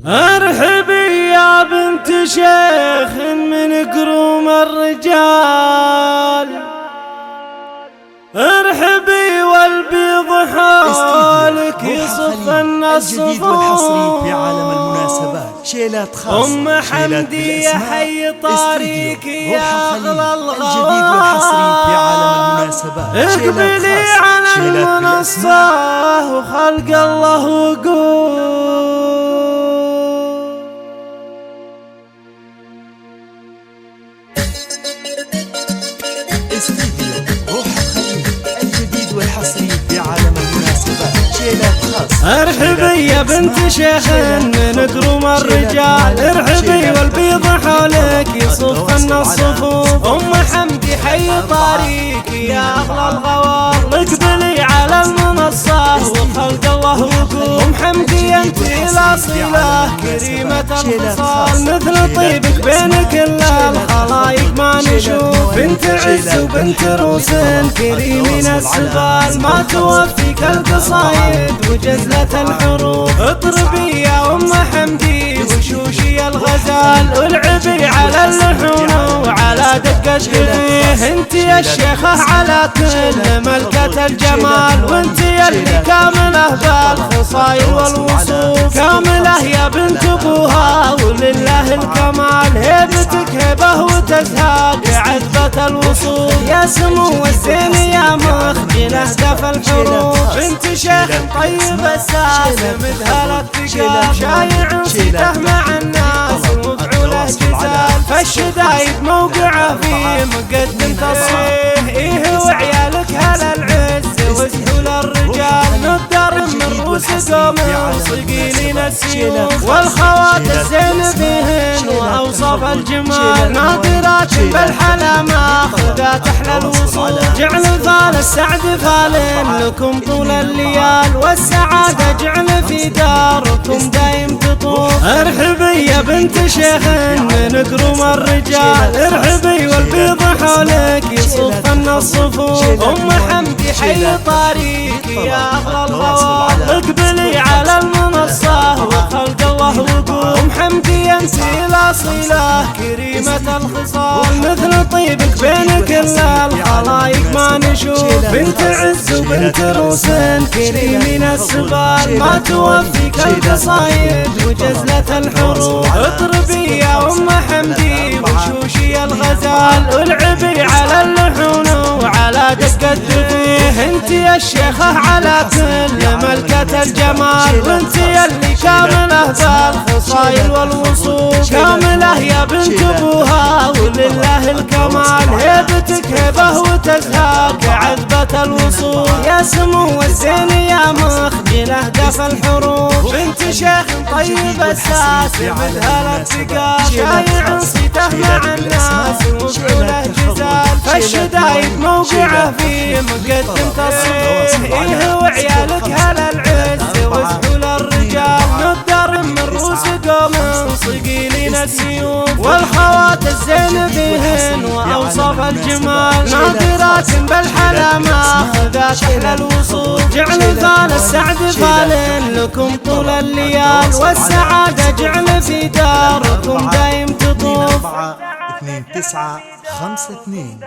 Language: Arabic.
ارحبي يا بنت شيخ من كروم الرجال، ارحبي والبيض حالك يصفن الجديد والحصري في عالم المناسبات. شيلات خاصة أم حمدي يا حي طريقك يا أغلى الغوار، الجديد والحصري في عالم المناسبات. اقبلي على المنصة وخلق الله وقول. استديو روح الخليج الجديد والحصري في عالم المناسبات. شيلات خاصة. ارحبي يا بنت شيخ من كروم الرجال، ارحبي والبيض حولك يصفن الصفوف. ام حمدي حي طريقك يا اغلى الغوار، اقبلي على المنصة وخلق الله وقول. ام حمدي انت الاصيلة كريمة الخصال، مثل طيبك بين كل الخلايق ما نشوف. بنت عز وبنت روس كريمين السبال، ما توفيك القصايد وجزلة الحروف. اطربي يا ام حمدي وشوشي الغزال، والعبي على اللحون وعلى دقة جبيه. انت يا الشيخة على كل ملكة الجمال، وانت اللي كاملة بالخصايل والوصوف. كاملة يا بنت ابوها ولله الكمال، هيبتك هبه وتزهاق عذبة الوصول. يا سمو الزين يا مخجله دف الحروف، بنت شيخ طيب الساس مذهل الثقال، شايع صيته مع الناس وفعوله جزال. فالشدايد موقعه في مقدم تصريح، ايه وعيالك هلا العز وسهول الرجال. ندر من رؤوس قوم صقيلين السيوف، والخوات الزين بهن واوصاف الجمال. نادرات بالحلا ماخذات احلى الوصول، جعل فال السعد فال لكم طول الليال، والسعادة جعل في داركم دايم تطوف. ارحبي يا بنت شيخ من كروم الرجال، ارحبي والبيض حولك يصفن الصفوف. ام حمدي حي طريقك يا اغلى الغوار، اقبلي على المنصة وخلق الله وقول. ام حمدي انت الاصيلة كريمة الخصال، مثل طيبك بين كل الخلايق ما نشوف. بنت عز وبنت روس كريمين السبال، ما توفيك القصايد وجزلة الحروف. اطربي يا ام حمدي وشوشي الغزال، والعبي على اللحون وعلى دقة دفيه. انت يا الشيخة على كل ملكة الجمال، وانت اللي كاملة بالخصايل والوصوف. كاملة يا بنت ابوها ولله الكمال، هيبتك هبه وتزهاق عذبة الوصول. يا سمو الزين يا مخجله دف الحروف، بنت شيخ طيب الساس مذهل الثقال، شايع صيته مع الناس وفعوله جزال. فالشدايد موقعه في مقدم تصريح، ايه وعيالك هلا العز وسهول الرجال. ندر من رؤوس قوم صقيلين السيوف، والخوات الزين بهن واوصاف الجمال. ناظرات بالحلا ماخذات احلى الوصول، جعل فال السعد فال لكم طول الليال، والسعادة جعل في داركم دايم تطوف. 4 2 9 5 2